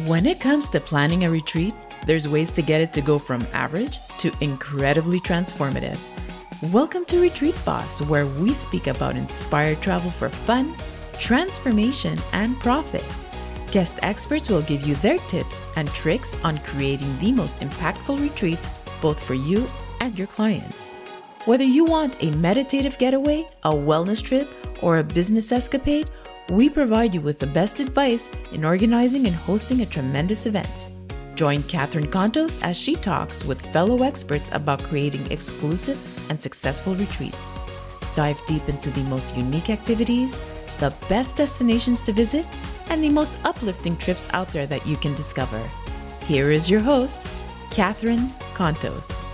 When it comes to planning a retreat, there's ways to get it to go from average to incredibly transformative. Welcome to Retreat Boss, where we speak about inspired travel for fun, transformation, and profit. Guest experts will give you their tips and tricks on creating the most impactful retreats, both for you and your clients. Whether you want a meditative getaway, a wellness trip, or a business escapade, we provide you with the best advice in organizing and hosting a tremendous event. Join Catherine Contos as she talks with fellow experts about creating exclusive and successful retreats. Dive deep into the most unique activities, the best destinations to visit, and the most uplifting trips out there that you can discover. Here is your host, Catherine Contos.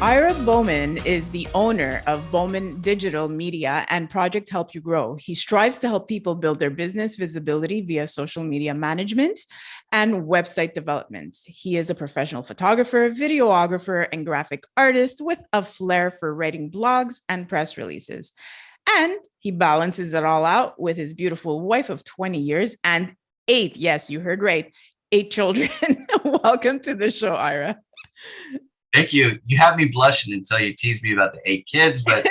Ira Bowman is the owner of Bowman Digital Media and Project Help You Grow. He strives to help people build their business visibility via social media management and website development. He is a professional photographer, videographer, and graphic artist with a flair for writing blogs and press releases. And he balances it all out with his beautiful wife of 20 years and 8, yes, you heard right, 8 children. Welcome to the show, Ira. Thank you. You have me blushing until you tease me about the 8 kids, but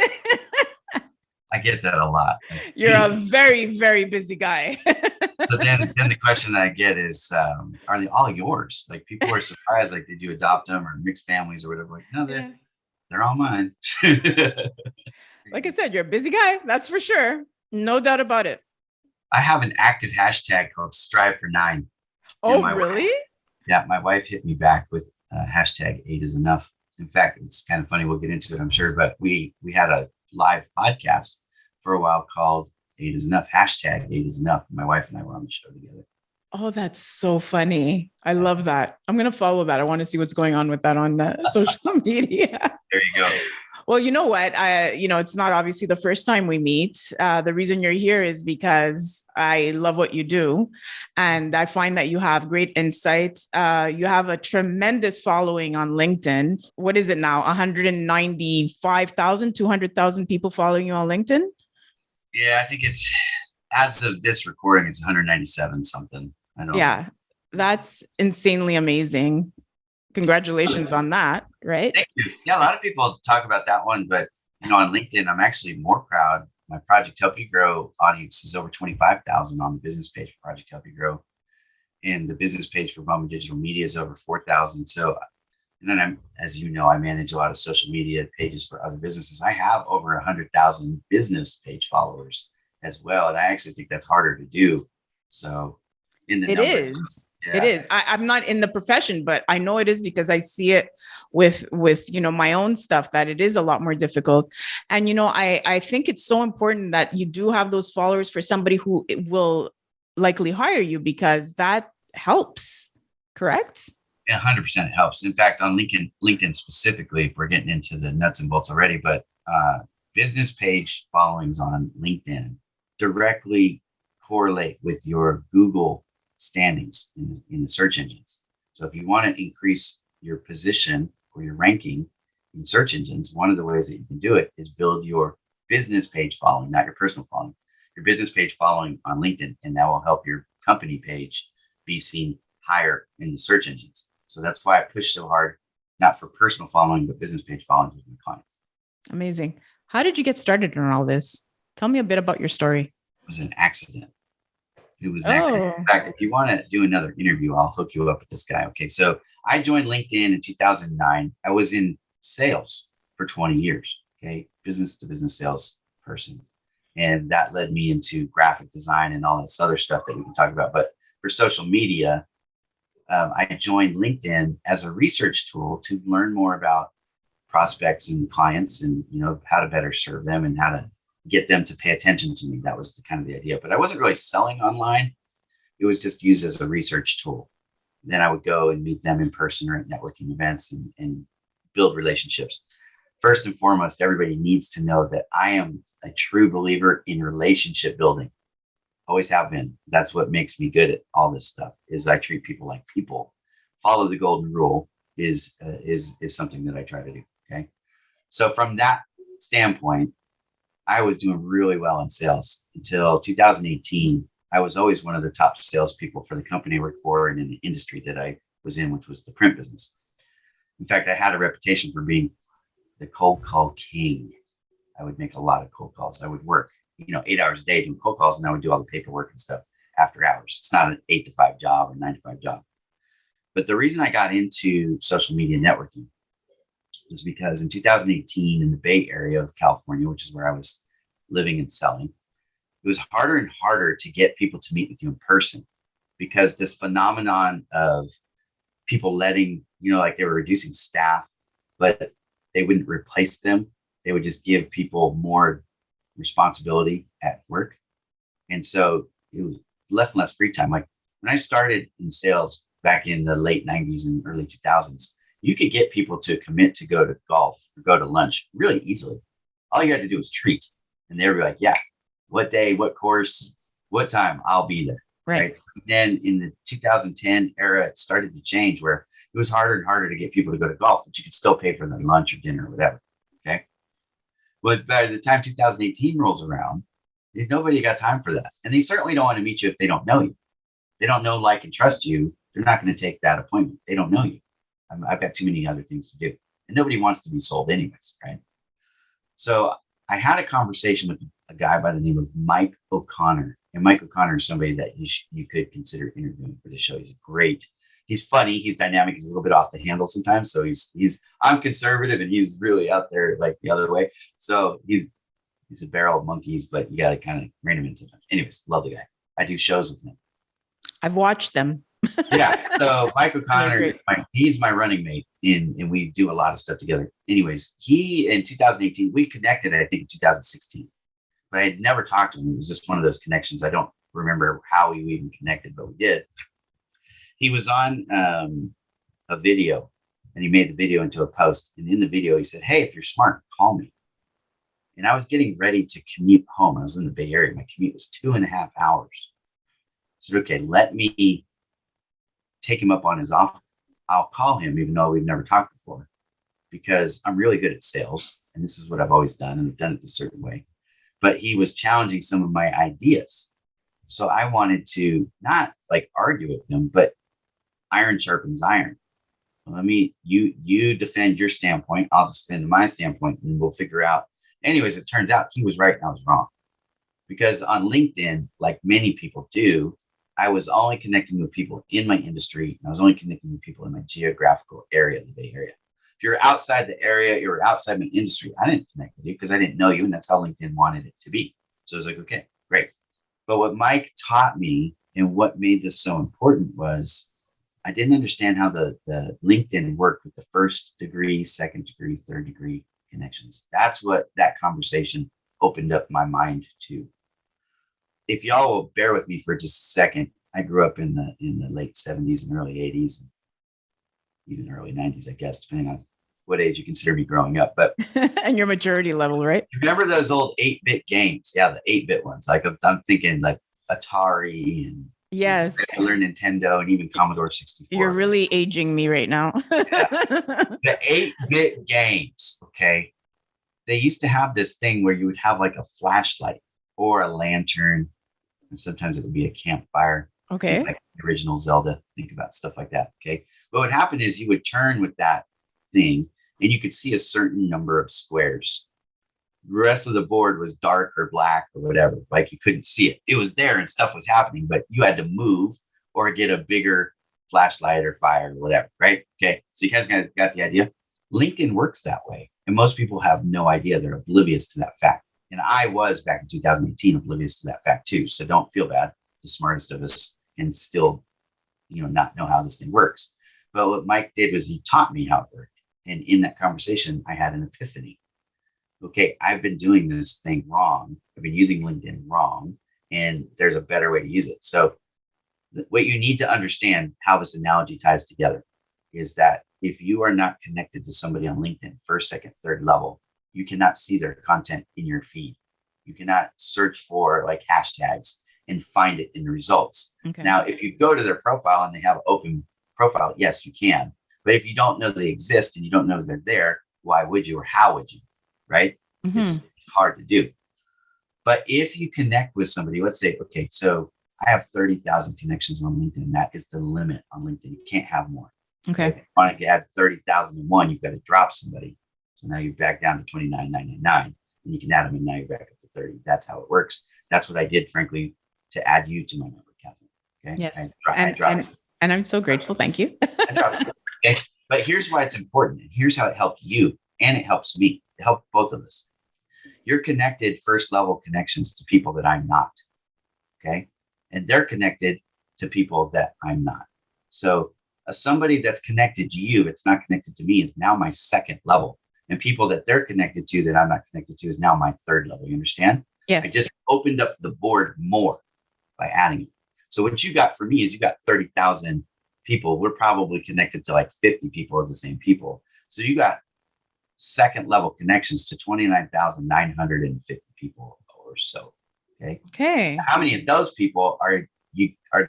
I get that a lot. You're a very, very busy guy. But then the question that I get is, are they all yours? Like, people are surprised, like, did you adopt them or mixed families or whatever? Like, no, they're all mine. Like I said, you're a busy guy. That's for sure. No doubt about it. I have an active hashtag called Strive for 9. Oh, really? Yeah, my wife hit me back with hashtag 8 is enough. In fact, it's kind of funny. We'll get into it, I'm sure. But we had a live podcast for a while called 8 is enough, hashtag 8 is enough. My wife and I were on the show together. Oh, that's so funny. I love that. I'm going to follow that. I want to see what's going on with that on social media. There you go. Well, you know what? It's not obviously the first time we meet. The reason you're here is because I love what you do. And I find that you have great insight. You have a tremendous following on LinkedIn. What is it now? 195,000, 200,000 people following you on LinkedIn? Yeah, I think it's, as of this recording, it's 197 something. I don't know. That's insanely amazing. Congratulations on that, right? Thank you. Yeah, a lot of people talk about that one, but on LinkedIn, I'm actually more proud. My Project Help You Grow audience is over 25,000 on the business page for Project Help You Grow, and the business page for Bowman Digital Media is over 4,000. So, and then as you know, I manage a lot of social media pages for other businesses. I have over 100,000 business page followers as well, and I actually think that's harder to do. So, it is. I'm not in the profession, but I know it is because I see it with my own stuff, that it is a lot more difficult. And, I think it's so important that you do have those followers for somebody who will likely hire you, because that helps. Correct? 100% helps. In fact, on LinkedIn specifically, if we're getting into the nuts and bolts already, but business page followings on LinkedIn directly correlate with your Google standings in the search engines. So if you want to increase your position or your ranking in search engines, one of the ways that you can do it is build your business page following, not your personal following, your business page following on LinkedIn, and that will help your company page be seen higher in the search engines. So that's why I push so hard, not for personal following, but business page following with my clients. Amazing. How did you get started on all this? Tell me a bit about your story. It was an accident. It was an accident. In fact, if you want to do another interview, I'll hook you up with this guy. Okay. So I joined LinkedIn in 2009. I was in sales for 20 years. Okay. Business to business sales person. And that led me into graphic design and all this other stuff that we can talk about. But for social media, I joined LinkedIn as a research tool to learn more about prospects and clients and, how to better serve them and how to get them to pay attention to me. That was the idea, but I wasn't really selling online. It was just used as a research tool. Then I would go and meet them in person or at networking events and build relationships. First and foremost, everybody needs to know that I am a true believer in relationship building. Always have been. That's what makes me good at all this stuff, is I treat people like people. Follow the golden rule is something that I try to do. Okay. So from that standpoint, I was doing really well in sales until 2018. I was always one of the top salespeople for the company I worked for and in the industry that I was in, which was the print business. In fact, I had a reputation for being the cold call king. I would make a lot of cold calls. I would work, 8 hours a day doing cold calls, and I would do all the paperwork and stuff after hours. It's not an 8 to 5 job or 9 to 5 job. But the reason I got into social media networking was because in 2018 in the Bay Area of California, which is where I was living and selling, it was harder and harder to get people to meet with you in person because this phenomenon of people letting, like they were reducing staff, but they wouldn't replace them. They would just give people more responsibility at work. And so it was less and less free time. Like when I started in sales back in the late 90s and early 2000s, you could get people to commit to go to golf or go to lunch really easily. All you had to do was treat. And they were like, yeah, what day, what course, what time, I'll be there. Right. Then in the 2010 era, it started to change where it was harder and harder to get people to go to golf, but you could still pay for their lunch or dinner or whatever. Okay. But by the time 2018 rolls around, nobody got time for that. And they certainly don't want to meet you if they don't know you. They don't know, like, and trust you. They're not going to take that appointment. They don't know you. I've got too many other things to do. And nobody wants to be sold anyways, right? So I had a conversation with a guy by the name of Mike O'Connor. And Mike O'Connor is somebody that you could consider interviewing for the show. He's funny, he's dynamic, he's a little bit off the handle sometimes. So I'm conservative and he's really out there like the other way. So he's a barrel of monkeys, but you got to kind of rein him in sometimes. Anyways, love the guy. I do shows with him. I've watched them. Yeah. So Mike O'Connor, he's my running mate and we do a lot of stuff together. Anyways, he in 2018, we connected, I think in 2016, but I had never talked to him. It was just one of those connections. I don't remember how we even connected, but we did. He was on a video and he made the video into a post. And in the video, he said, hey, if you're smart, call me. And I was getting ready to commute home. I was in the Bay Area. My commute was 2.5 hours. I said, okay, let me take him up on his offer. I'll call him, even though we've never talked before, because I'm really good at sales. And this is what I've always done. And I've done it a certain way. But he was challenging some of my ideas. So I wanted to not like argue with him, but iron sharpens iron. Let me, you defend your standpoint. I'll defend my standpoint and we'll figure out. Anyways, it turns out he was right and I was wrong. Because on LinkedIn, like many people do, I was only connecting with people in my industry. And I was only connecting with people in my geographical area, the Bay Area. If you're outside the area, you're outside my industry, I didn't connect with you because I didn't know you. And that's how LinkedIn wanted it to be. So I was like, okay, great. But what Mike taught me and what made this so important was I didn't understand how the LinkedIn worked with the first degree, second degree, third degree connections. That's what that conversation opened up my mind to. If y'all will bear with me for just a second, I grew up in the late 70s and early 80s, and even early 90s, I guess, depending on what age you consider me growing up. But and your maturity level, right? Remember those old 8-bit games? Yeah, the 8-bit ones. Like I'm thinking like Atari and yes, regular Nintendo and even Commodore 64. You're really aging me right now. Yeah. The 8-bit games, okay? They used to have this thing where you would have like a flashlight or a lantern, and sometimes it would be a campfire. Okay. Like the original Zelda. Think about stuff like that. Okay. What would happen is you would turn with that thing and you could see a certain number of squares. The rest of the board was dark or black or whatever. Like you couldn't see it. It was there and stuff was happening, but you had to move or get a bigger flashlight or fire or whatever. Right. Okay. So you guys got the idea. LinkedIn works that way. And most people have no idea. They're oblivious to that fact. And I was back in 2018 oblivious to that fact too. So don't feel bad. The smartest of us and still, not know how this thing works. But what Mike did was he taught me how it worked. And in that conversation, I had an epiphany. Okay, I've been doing this thing wrong. I've been using LinkedIn wrong, and there's a better way to use it. So what you need to understand how this analogy ties together is that if you are not connected to somebody on LinkedIn, first, second, third level, you cannot see their content in your feed. You cannot search for like hashtags and find it in the results. Okay. Now, if you go to their profile and they have open profile, yes, you can. But if you don't know they exist and you don't know they're there, why would you or how would you? Right? Mm-hmm. It's hard to do. But if you connect with somebody, let's say, okay, so I have 30,000 connections on LinkedIn. That is the limit on LinkedIn. You can't have more. Okay. If you want to add 30,001, you've got to drop somebody. So now you're back down to 29,999, and you can add them, and now you're back up to 30. That's how it works. That's what I did, frankly, to add you to my network, Catherine. Okay. Yes. I dropped and I'm so grateful. Thank you. I dropped it. Okay. But here's why it's important. And here's how it helped you, and it helps me. It helped both of us. You're connected first level connections to people that I'm not. Okay. And they're connected to people that I'm not. So somebody that's connected to you, it's not connected to me, is now my second level. And people that they're connected to that I'm not connected to is now my third level. You understand? Yes. I just opened up the board more by adding it. So what you got for me is you got 30,000 people. We're probably connected to like 50 people of the same people. So you got second level connections to 29,950 people or so. Okay. Okay. How many of those people are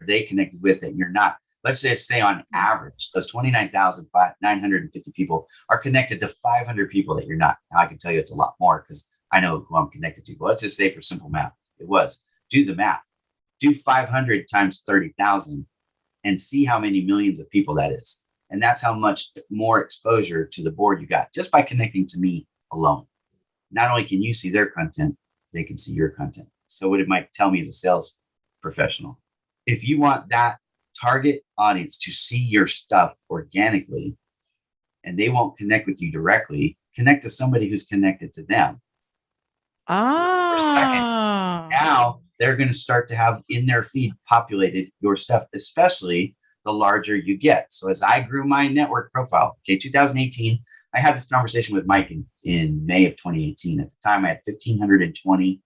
they connected with that you're not? Let's say on average, those 29,950 people are connected to 500 people that you're not. Now I can tell you it's a lot more because I know who I'm connected to. But let's just say for simple math, it was. Do the math. Do 500 times 30,000 and see how many millions of people that is. And that's how much more exposure to the board you got just by connecting to me alone. Not only can you see their content, they can see your content. So what it might tell me as a sales professional, if you want that target audience to see your stuff organically and they won't connect with you directly, connect to somebody who's connected to them. Now they're going to start to have in their feed populated your stuff, especially the larger you get. So as I grew my network profile, 2018, I had this conversation with Mike in May of 2018. At the time, I had 1,520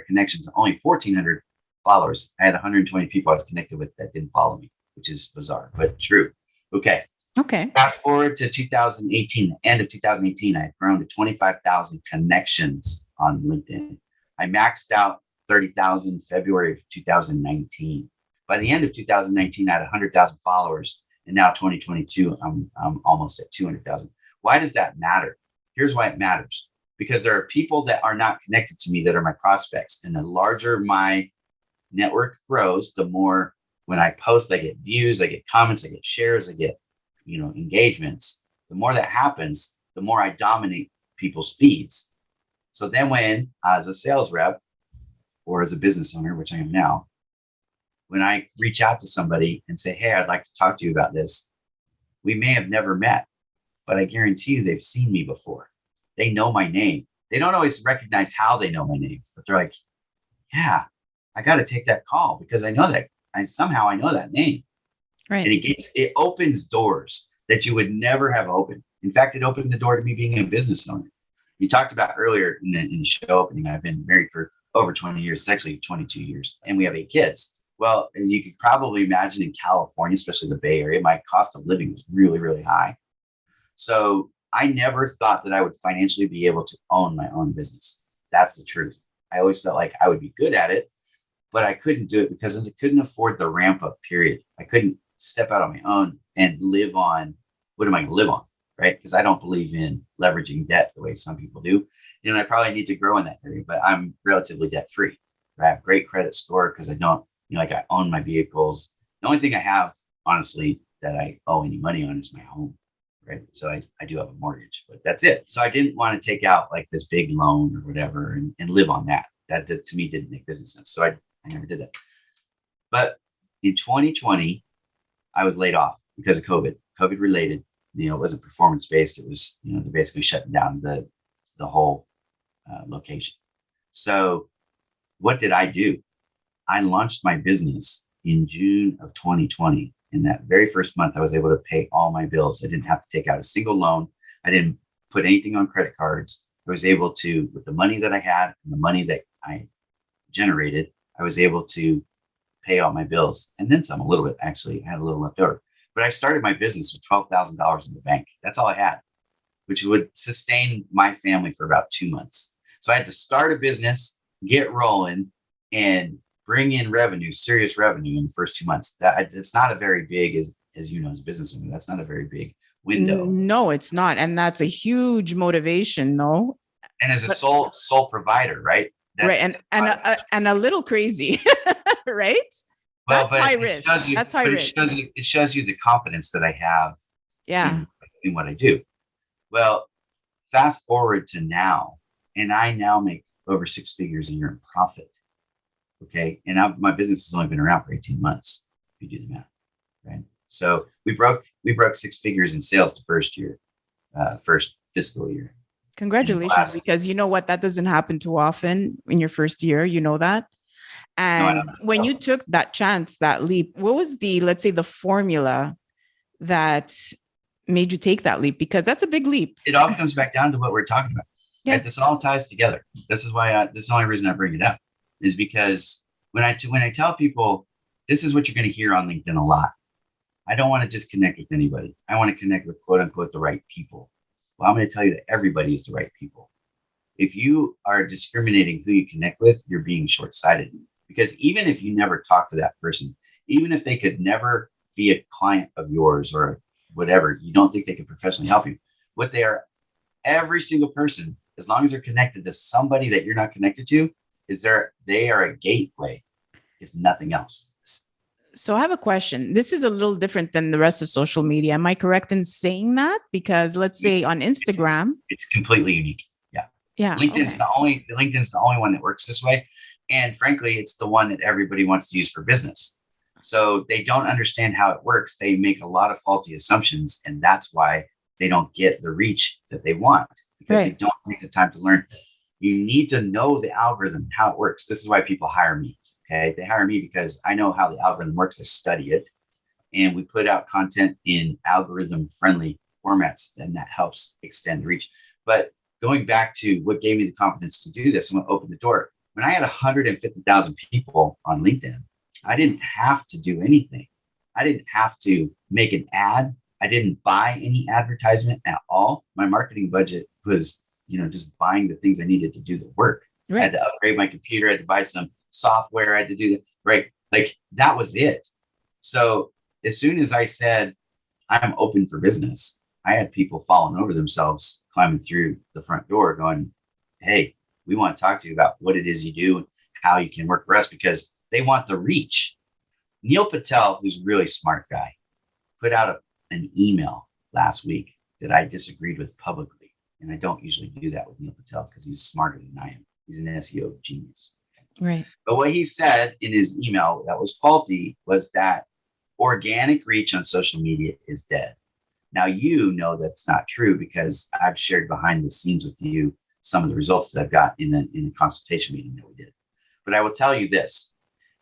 connections, only 1,400 followers. I had 120 people I was connected with that didn't follow me, which is bizarre, but true. Okay. Fast forward to 2018, the end of 2018, I had grown to 25,000 connections on LinkedIn. I maxed out 30,000 February of 2019. By the end of 2019, I had 100,000 followers. And now 2022, I'm almost at 200,000. Why does that matter? Here's why it matters. Because there are people that are not connected to me that are my prospects. And the larger my network grows, the more when I post, I get views, I get comments, I get shares, I get engagements. The more that happens, the more I dominate people's feeds. So then when, as a sales rep or as a business owner, which I am now, when I reach out to somebody and say, hey, I'd like to talk to you about this, we may have never met, but I guarantee you they've seen me before. They know my name. They don't always recognize how they know my name, but they're like, yeah, I got to take that call because I know that. Somehow I know that name. Right. And it opens doors that you would never have opened. In fact, it opened the door to me being a business owner. You talked about earlier in the show opening, I've been married for over 20 years, it's actually 22 years, and we have 8 kids. Well, as you could probably imagine in California, especially the Bay Area, my cost of living was really, really high. So I never thought that I would financially be able to own my own business. That's the truth. I always felt like I would be good at it, but I couldn't do it because I couldn't afford the ramp up period. I couldn't step out on my own and live on, what am I going to live on? Right? Because I don't believe in leveraging debt the way some people do. And I probably need to grow in that area, but I'm relatively debt free. I have great credit score because I don't, I own my vehicles. The only thing I have, honestly, that I owe any money on is my home. Right. So I do have a mortgage, but that's it. So I didn't want to take out like this big loan or whatever and live on that. That to me didn't make business sense. So I never did that. But in 2020, I was laid off because of COVID related. It wasn't performance based. It was, they're basically shutting down the whole location. So what did I do? I launched my business in June of 2020. In that very first month, I was able to pay all my bills. I didn't have to take out a single loan. I didn't put anything on credit cards. I was able to, with the money that I had and the money that I generated, I was able to pay all my bills and then some, a little bit. Actually, I had a little left over. But I started my business with $12,000 in the bank. That's all I had, which would sustain my family for about 2 months. So I had to start a business, get rolling, and bring in revenue, serious revenue in the first 2 months. It's not a very big, as you know, as a business owner, that's not a very big window. No, it's not. And that's a huge motivation, though. And as a sole provider, right? Right. And a little crazy, right? Well, That's high risk. That's high risk. It shows you the confidence that I have Yeah. in what I do. Well, fast forward to now, and I now make over 6 figures a year in profit. Okay. And my business has only been around for 18 months, if you do the math. Right. So we broke 6 figures in sales the first fiscal year. Congratulations, because you know what? That doesn't happen too often in your first year. You know that. And when you took that chance, that leap, what was let's say the formula that made you take that leap? Because that's a big leap. It all comes back down to what we're talking about. Yeah. Right? This all ties together. This is why this is the only reason I bring it up, is because when I tell people, this is what you're going to hear on LinkedIn a lot. I don't want to just connect with anybody. I want to connect with quote unquote the right people. Well, I'm going to tell you that everybody is the right people. If you are discriminating who you connect with, you're being short-sighted. Because even if you never talk to that person, even if they could never be a client of yours or whatever, you don't think they could professionally help you. What they are, every single person, as long as they're connected to somebody that you're not connected to, they are a gateway, if nothing else. So I have a question. This is a little different than the rest of social media. Am I correct in saying that? Because let's say on Instagram, it's completely unique. Yeah. Yeah. LinkedIn's the only one that works this way. And frankly, it's the one that everybody wants to use for business. So they don't understand how it works. They make a lot of faulty assumptions. And that's why they don't get the reach that they want, because they don't take the time to learn. You need to know the algorithm, how it works. This is why people hire me. Okay. They hire me because I know how the algorithm works. I study it, and we put out content in algorithm friendly formats, and that helps extend the reach. But going back to what gave me the confidence to do this, I'm going to open the door. When I had 150,000 people on LinkedIn, I didn't have to do anything. I didn't have to make an ad. I didn't buy any advertisement at all. My marketing budget was, just buying the things I needed to do the work. Right. I had to upgrade my computer. I had to buy some software. I had to do that. Right. Like that was it. So as soon as I said, I'm open for business, I had people falling over themselves, climbing through the front door going, hey, we want to talk to you about what it is you do and how you can work for us, because they want the reach. Neil Patel, who's a really smart guy, put out an email last week that I disagreed with publicly. And I don't usually do that with Neil Patel because he's smarter than I am. He's an SEO genius. Right. But what he said in his email that was faulty was that organic reach on social media is dead. Now, that's not true, because I've shared behind the scenes with you some of the results that I've got in a consultation meeting that we did. But I will tell you this.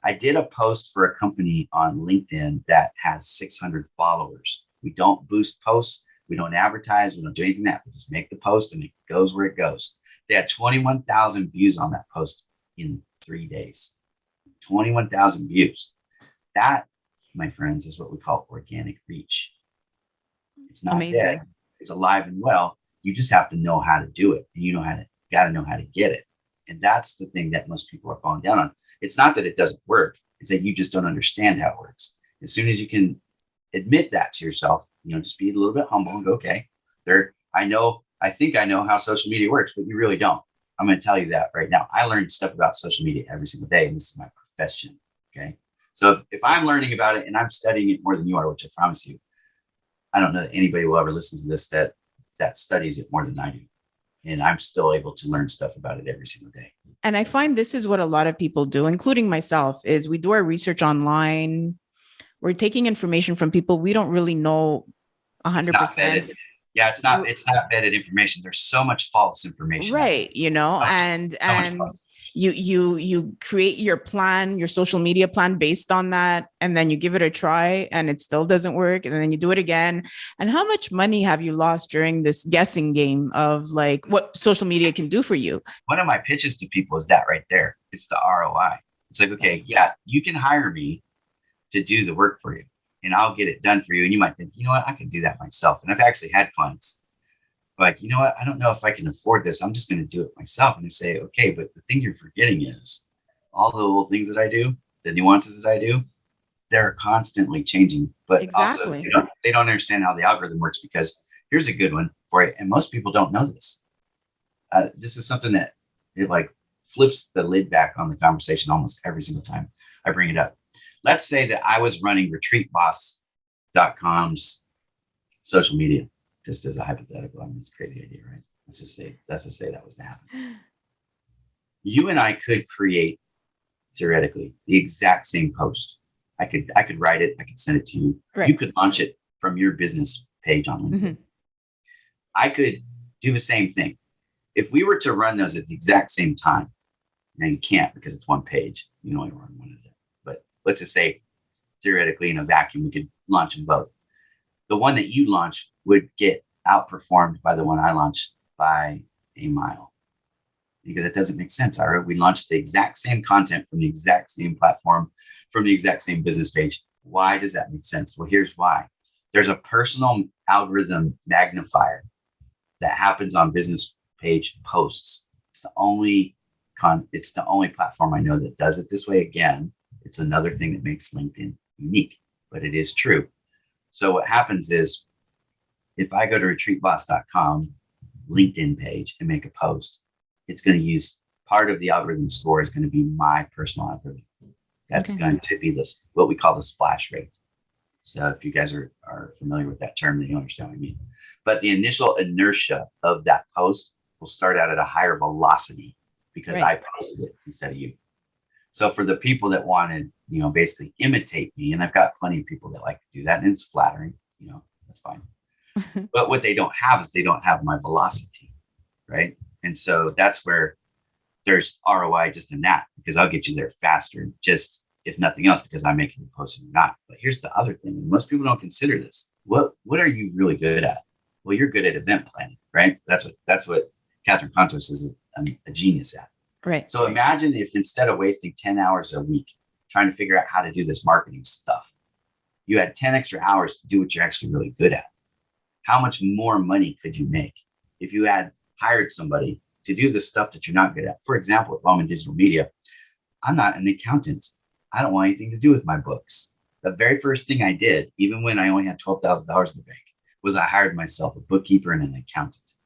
I did a post for a company on LinkedIn that has 600 followers. We don't boost posts. We don't advertise. We don't do anything that. We just make the post and it goes where it goes. They had 21,000 views on that post in 3 days. 21,000 views. That, my friends, is what we call organic reach. It's not dead. It's alive and well. You just have to know how to do it, and got to know how to get it. And that's the thing that most people are falling down on. It's not that it doesn't work. It's that you just don't understand how it works. As soon as you can admit that to yourself, just be a little bit humble and go, okay, I think I know how social media works, but you really don't. I'm going to tell you that right now. I learned stuff about social media every single day, and this is my profession. Okay. So if I'm learning about it and I'm studying it more than you are, which I promise you, I don't know that anybody will ever listen to this that studies it more than I do. And I'm still able to learn stuff about it every single day. And I find this is what a lot of people do, including myself, is we do our research online. We're taking information from people we don't really know 100%. Yeah, it's not vetted information. There's so much false information. Right. And you create your plan, your social media plan based on that. And then you give it a try and it still doesn't work. And then you do it again. And how much money have you lost during this guessing game of like what social media can do for you? One of my pitches to people is that right there. It's the ROI. It's like, okay, yeah, you can hire me to do the work for you and I'll get it done for you. And you might think, you know what, I can do that myself. And I've actually had clients like, you know what, I don't know if I can afford this. I'm just going to do it myself. And they say, okay, but the thing you're forgetting is all the little things that I do, the nuances that I do, they're constantly changing. But exactly. Also they don't understand how the algorithm works, because here's a good one for you. And most people don't know this. This is something that like flips the lid back on the conversation almost every single time I bring it up. Let's say that I was running retreatboss.com's social media, just as a hypothetical. I mean, it's a crazy idea, right? Let's just say that was to happen. You and I could create, theoretically, the exact same post. I could write it. I could send it to you. Right. You could launch it from your business page on LinkedIn. Mm-hmm. I could do the same thing. If we were to run those at the exact same time, now you can't because it's one page. You can only run one of them. But let's just say, theoretically, in a vacuum, we could launch them both. The one that you launch would get outperformed by the one I launched by a mile. Because it doesn't make sense, Ira. We launched the exact same content from the exact same platform, from the exact same business page. Why does that make sense? Well, here's why. There's a personal algorithm magnifier that happens on business page posts. It's the only platform I know that does it this way. Again, it's another thing that makes LinkedIn unique, but it is true. So what happens is, if I go to retreatboss.com LinkedIn page and make a post, it's going to use part of the algorithm score is going to be my personal algorithm. That's going to be this, what we call the splash rate. So if you guys are familiar with that term, then you understand what I mean. But the initial inertia of that post will start out at a higher velocity because I posted it instead of you. So for the people that want to, basically imitate me, and I've got plenty of people that like to do that, and it's flattering, that's fine. But what they don't have is they don't have my velocity, right? And so that's where there's ROI just in that, because I'll get you there faster, just if nothing else, because I'm making the post or not. But here's the other thing. Most people don't consider this. What are you really good at? Well, you're good at event planning, right? That's what Catherine Contos is a genius at. Right. So imagine if instead of wasting 10 hours a week trying to figure out how to do this marketing stuff, you had 10 extra hours to do what you're actually really good at. How much more money could you make if you had hired somebody to do the stuff that you're not good at? For example, at Bowman Digital Media, I'm not an accountant. I don't want anything to do with my books. The very first thing I did, even when I only had $12,000 in the bank, was I hired myself a bookkeeper and an accountant,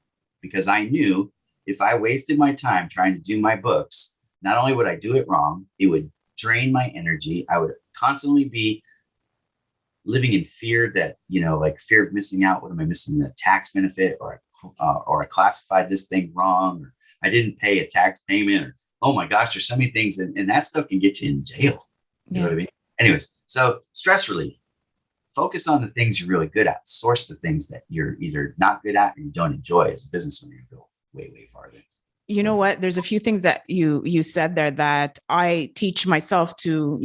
because I knew if I wasted my time trying to do my books, not only would I do it wrong, it would drain my energy. I would constantly be living in fear that, like fear of missing out. What am I missing? The tax benefit, or I classified this thing wrong, or I didn't pay a tax payment, or, oh my gosh, there's so many things. And that stuff can get you in jail. You know what I mean? Anyways, so stress relief. Focus on the things you're really good at. Source the things that you're either not good at or you don't enjoy. As a business owner, you go way, way farther. You know what? There's a few things that you said there that I teach myself to,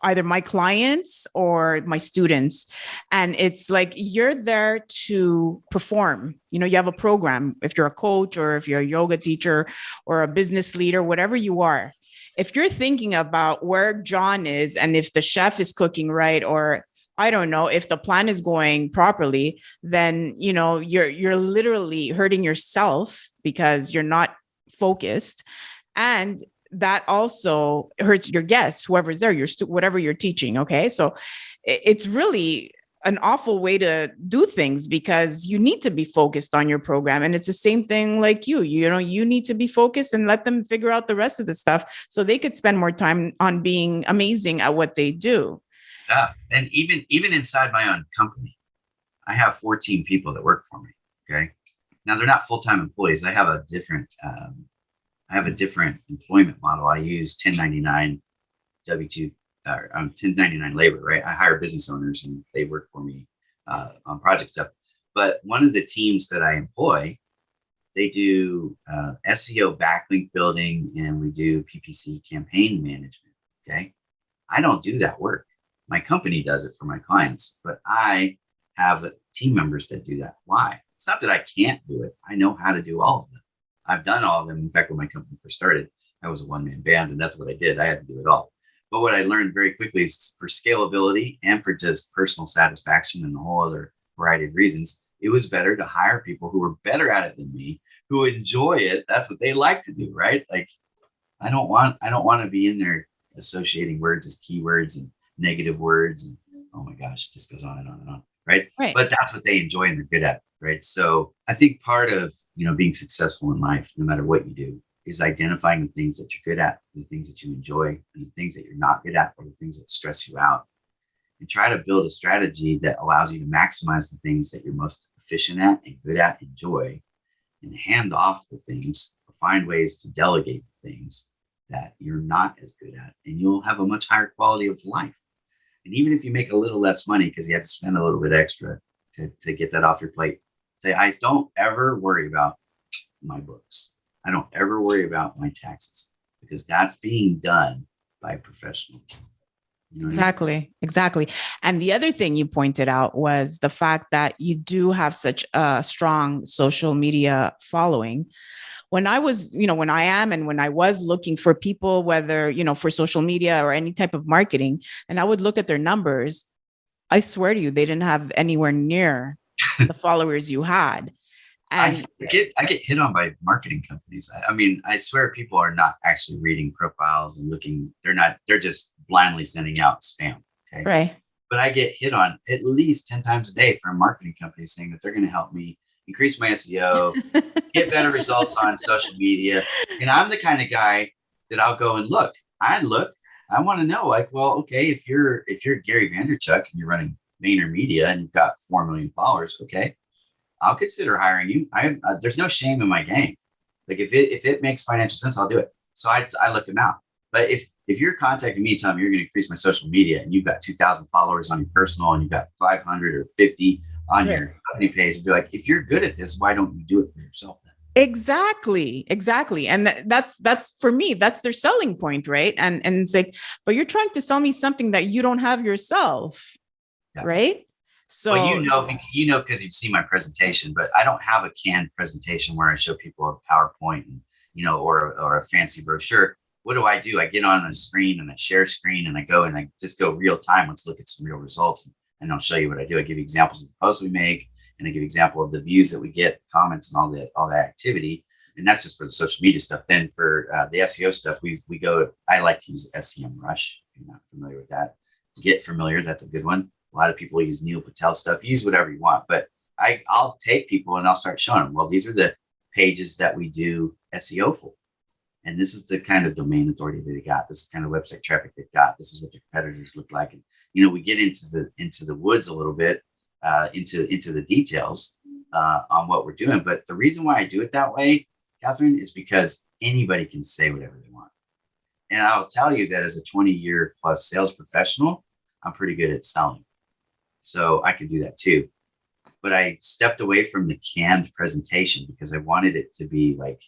either my clients or my students. And it's like, you're there to perform. You have a program. If you're a coach, or if you're a yoga teacher or a business leader, whatever you are, if you're thinking about where John is and if the chef is cooking right, or I don't know, if the plan is going properly, then, you're literally hurting yourself because you're not focused. And that also hurts your guests, whoever's there, whatever you're teaching. Okay. So it's really an awful way to do things, because you need to be focused on your program. And it's the same thing like you need to be focused and let them figure out the rest of the stuff so they could spend more time on being amazing at what they do. Yeah. And even inside my own company, I have 14 people that work for me. Okay. Now they're not full-time employees. I have a different employment model. I use 1099 W-2 or 1099 labor, right? I hire business owners and they work for me on project stuff. But one of the teams that I employ, they do SEO backlink building, and we do PPC campaign management. Okay. I don't do that work. My company does it for my clients, but I have team members that do that. Why? It's not that I can't do it. I know how to do all of them. I've done all of them. In fact, when my company first started, I was a one-man band, and that's what I did. I had to do it all. But what I learned very quickly is, for scalability and for just personal satisfaction and a whole other variety of reasons, it was better to hire people who were better at it than me, who enjoy it. That's what they like to do, right? Like, I don't want to be in there associating words as keywords and negative words, and oh my gosh, it just goes on and on and on, right? But that's what they enjoy and they're good at, right? So I think part of being successful in life, no matter what you do, is identifying the things that you're good at, the things that you enjoy, and the things that you're not good at, or the things that stress you out. And try to build a strategy that allows you to maximize the things that you're most efficient at and good at, enjoy, and hand off the things, or find ways to delegate the things that you're not as good at. And you'll have a much higher quality of life. And even if you make a little less money because you had to spend a little bit extra to get that off your plate, say, I don't ever worry about my books. I don't ever worry about my taxes, because that's being done by a professional. You know Exactly. I mean? Exactly. And the other thing you pointed out was the fact that you do have such a strong social media following. When I was, when I am, and when I was looking for people, whether, for social media or any type of marketing, and I would look at their numbers, I swear to you, they didn't have anywhere near the followers you had. And I get hit on by marketing companies. I mean, I swear people are not actually reading profiles and looking. They're just blindly sending out spam. Okay. right. But I get hit on at least 10 times a day from marketing companies saying that they're going to help me increase my SEO, get better results on social media. And I'm the kind of guy that I'll go and look. I want to know, like, well, okay, if you're Gary Vaynerchuk and you're running VaynerMedia and you've got 4 million followers, okay, I'll consider hiring you. There's no shame in my game. Like if it makes financial sense, I'll do it. So I look them out. But if you're contacting me, telling me you're going to increase my social media, and you've got 2,000 followers on your personal, and you've got 500 or 50 on your company page, and be like, if you're good at this, why don't you do it for yourself then? Exactly. And that's for me, that's their selling point, right? And it's like, but you're trying to sell me something that you don't have yourself, right? So, well, because you've seen my presentation, but I don't have a canned presentation where I show people a PowerPoint and, or a fancy brochure. What do? I get on a screen and I share screen, and I go and I just go real time. Let's look at some real results, and I'll show you what I do. I give you examples of the posts we make, and I give example of the views that we get, comments, and all that activity. And that's just for the social media stuff. Then for the SEO stuff, we go. I like to use SEMrush. If you're not familiar with that, get familiar. That's a good one. A lot of people use Neil Patel stuff. Use whatever you want, but I'll take people and I'll start showing them. Well, these are the pages that we do SEO for, and this is the kind of domain authority that they got. This is the kind of website traffic they've got. This is what their competitors look like, and we get into the woods a little bit, into the details on what we're doing. But the reason why I do it that way, Catherine, is because anybody can say whatever they want, and I'll tell you that as a 20-year plus sales professional, I'm pretty good at selling. So I could do that too. But I stepped away from the canned presentation because I wanted it to be like,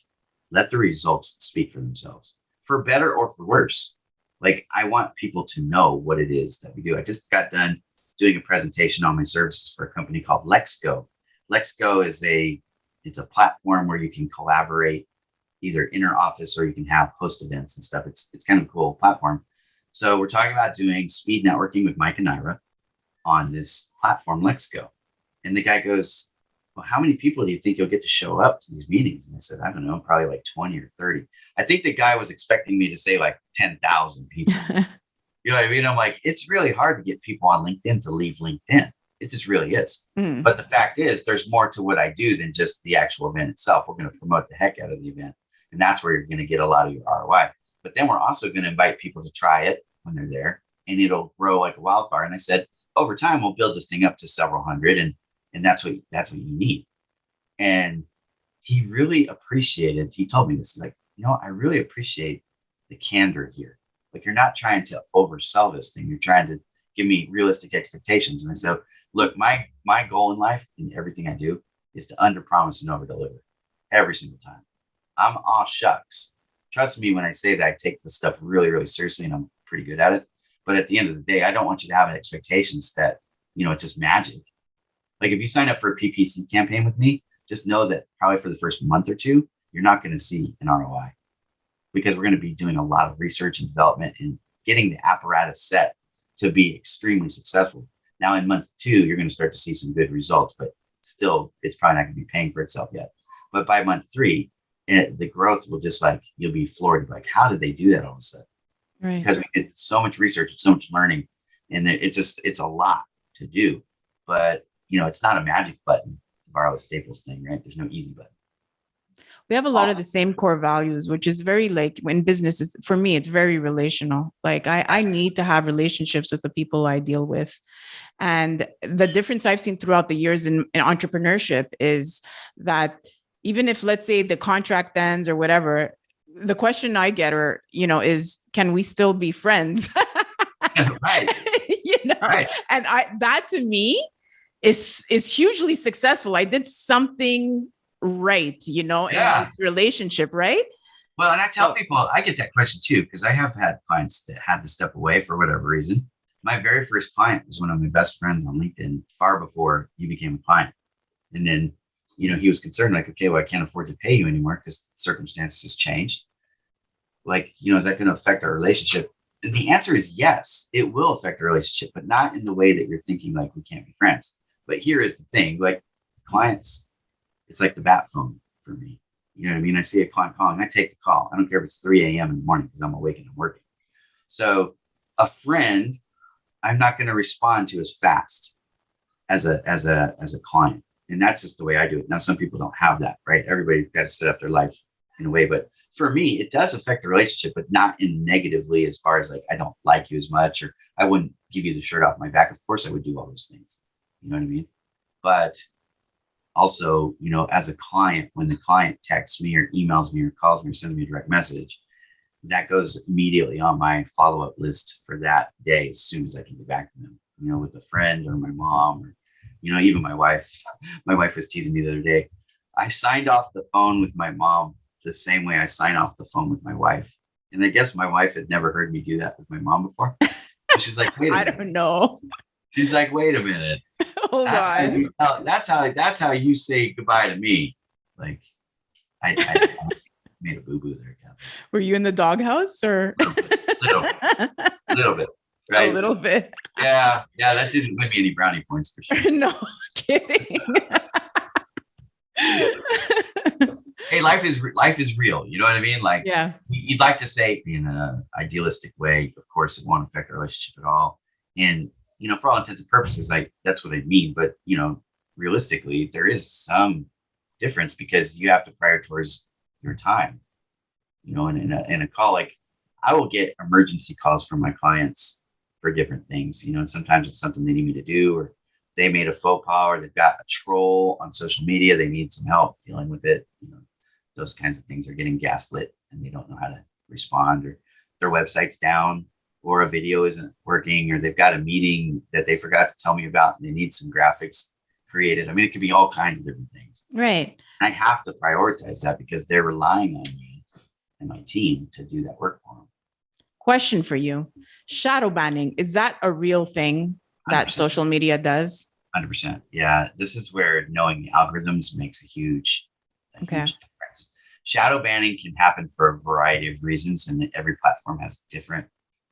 let the results speak for themselves, for better or for worse. Like, I want people to know what it is that we do. I just got done doing a presentation on my services for a company called LexGo. LexGo is it's a platform where you can collaborate either inter office, or you can have host events and stuff. It's kind of a cool platform. So we're talking about doing speed networking with Mike and Ira on this platform, LexGo. And the guy goes, well, how many people do you think you'll get to show up to these meetings? And I said, I don't know, probably like 20 or 30. I think the guy was expecting me to say like 10,000 people. You know what I mean? I'm like, it's really hard to get people on LinkedIn to leave LinkedIn. It just really is. But the fact is, there's more to what I do than just the actual event itself. We're going to promote the heck out of the event. And that's where you're going to get a lot of your ROI. But then we're also going to invite people to try it when they're there, and it'll grow like a wildfire. And I said, over time, we'll build this thing up to several hundred, and that's what you need. And he really appreciated. He told me this is like, I really appreciate the candor here. Like, you're not trying to oversell this thing. You're trying to give me realistic expectations. And I said, look, my goal in life and everything I do is to underpromise and overdeliver every single time. I'm all shucks. Trust me when I say that I take this stuff really, really seriously, and I'm pretty good at it. But at the end of the day, I don't want you to have expectations that, it's just magic. Like, if you sign up for a PPC campaign with me, just know that probably for the first month or two, you're not going to see an ROI, because we're going to be doing a lot of research and development and getting the apparatus set to be extremely successful. Now, in month 2, you're going to start to see some good results, but still, it's probably not going to be paying for itself yet. But by month 3, the growth will just you'll be floored. Like, how did they do that all of a sudden? Right. Because we did so much research and so much learning, and it's a lot to do. But, it's not a magic button, to borrow a Staples thing, right? There's no easy button. We have a lot of the same core values, which is very like when business is, for me, it's very relational. Like I need to have relationships with the people I deal with. And the difference I've seen throughout the years in entrepreneurship is that even if, let's say, the contract ends or whatever, the question I get is, can we still be friends? Right. Right. And that to me is hugely successful. I did something right, in this relationship, right? Well, and I tell people, I get that question too, because I have had clients that had to step away for whatever reason. My very first client was one of my best friends on LinkedIn far before he became a client. And then, he was concerned, like, okay, well, I can't afford to pay you anymore because circumstances changed. Like, is that going to affect our relationship? And the answer is yes, it will affect our relationship, but not in the way that you're thinking, like we can't be friends. But here is the thing, like clients, it's like the bat phone for me. You know what I mean? I see a client calling, I take the call. I don't care if it's 3 a.m. in the morning because I'm awake and I'm working. So a friend, I'm not going to respond to as fast as a client. And that's just the way I do it. Now, some people don't have that, right? Everybody's got to set up their life in a way. But for me, it does affect the relationship, but not in negatively as far as like, I don't like you as much, or I wouldn't give you the shirt off my back. Of course I would do all those things. You know what I mean? But also, as a client, when the client texts me or emails me or calls me or sends me a direct message, that goes immediately on my follow-up list for that day as soon as I can get back to them, with a friend or my mom or, even my wife. My wife was teasing me the other day. I signed off the phone with my mom the same way I sign off the phone with my wife. And I guess my wife had never heard me do that with my mom before. She's like, wait a minute. I don't know. She's like, wait a minute. Hold on. That's how you say goodbye to me. Like, I made a boo-boo there, Catherine. Were you in the doghouse or? Little bit. Right? A little bit. Yeah. That didn't win me any brownie points for sure. No kidding. Hey, life is real. You know what I mean? Like, yeah, you'd like to say in an idealistic way, of course, it won't affect our relationship at all. And, for all intents and purposes, that's what I mean. But, realistically, there is some difference because you have to prioritize your time, and in a call, like I will get emergency calls from my clients for different things, and sometimes it's something they need me to do, or they made a faux pas, or they've got a troll on social media. They need some help dealing with it. Those kinds of things are getting gaslit and they don't know how to respond, or their website's down, or a video isn't working, or they've got a meeting that they forgot to tell me about and they need some graphics created. I mean, it could be all kinds of different things. Right. And I have to prioritize that because they're relying on me and my team to do that work for them. Question for you. Shadow banning, is that a real thing that 100%. Social media does? 100%. Yeah. This is where knowing the algorithms makes a huge difference. Shadow banning can happen for a variety of reasons, and every platform has different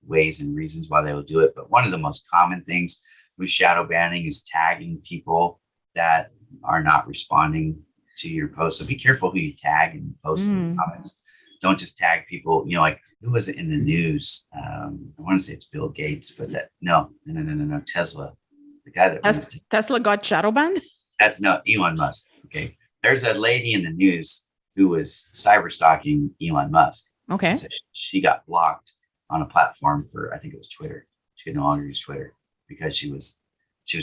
ways and reasons why they will do it. But one of the most common things with shadow banning is tagging people that are not responding to your posts. So be careful who you tag and post in the comments. Don't just tag people, like, who was it in the news? I want to say it's Bill Gates, but no, Tesla, the guy that Tesla got shadow banned? That's Elon Musk. Okay. There's a lady in the news who was cyber stalking Elon Musk. Okay. So she got blocked on a platform for, I think it was Twitter. She could no longer use Twitter because she was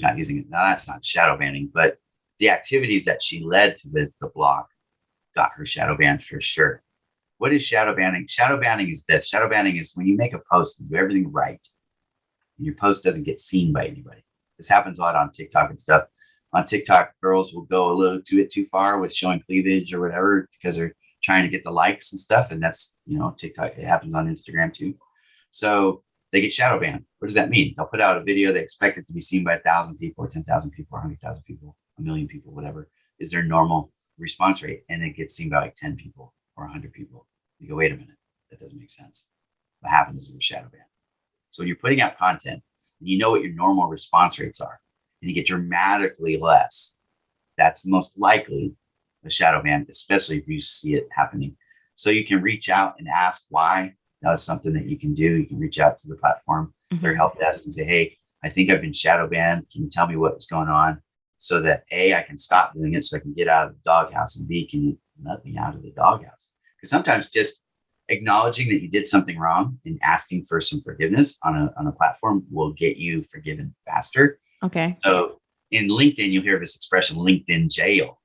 not using it. Now that's not shadow banning, but the activities that she led to the block got her shadow banned for sure. What is shadow banning? Shadow banning is this. Shadow banning is when you make a post and do everything right, and your post doesn't get seen by anybody. This happens a lot on TikTok and stuff. On TikTok, girls will go a little too far with showing cleavage or whatever because they're trying to get the likes and stuff. And that's, TikTok. It happens on Instagram too. So they get shadow banned. What does that mean? They'll put out a video. They expect it to be seen by 1,000 people or 10,000 people or 100,000 people, 1 million people, whatever is their normal response rate. And it gets seen by like 10 people or 100 people. You go, wait a minute. That doesn't make sense. What happens with shadow ban? So when you're putting out content and you know what your normal response rates are, and you get dramatically less, that's most likely a shadow ban, especially if you see it happening. So you can reach out and ask why. That's something that you can do. You can reach out to the platform, their help desk, and say, hey, I think I've been shadow banned. Can you tell me what's going on? so that A, I can stop doing it so I can get out of the doghouse, and B, can you let me out of the doghouse? Because sometimes just acknowledging that you did something wrong and asking for some forgiveness on a platform will get you forgiven faster. Okay. So in LinkedIn, you'll hear this expression, LinkedIn jail,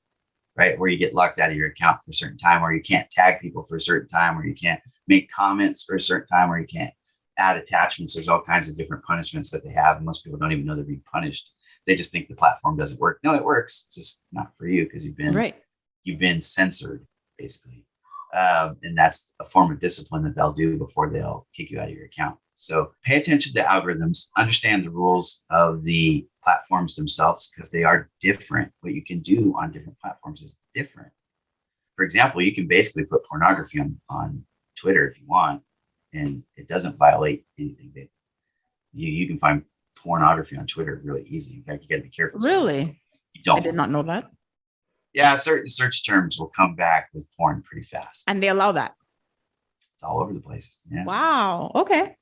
right? Where you get locked out of your account for a certain time, or you can't tag people for a certain time, or you can't make comments for a certain time, or you can't add attachments. There's all kinds of different punishments that they have. And most people don't even know they're being punished. They just think the platform doesn't work. No, it works. It's just not for you because you've been censored, basically. And that's a form of discipline that they'll do before they'll kick you out of your account. So pay attention to algorithms, understand the rules of the platforms themselves because they are different. What you can do on different platforms is different. For example, you can basically put pornography on Twitter if you want, and it doesn't violate anything. You can find pornography on Twitter really easy. In fact, you got to be careful. Really? You don't. I did not know that. Yeah, certain search terms will come back with porn pretty fast. And they allow that? It's all over the place. Yeah. Wow. Okay.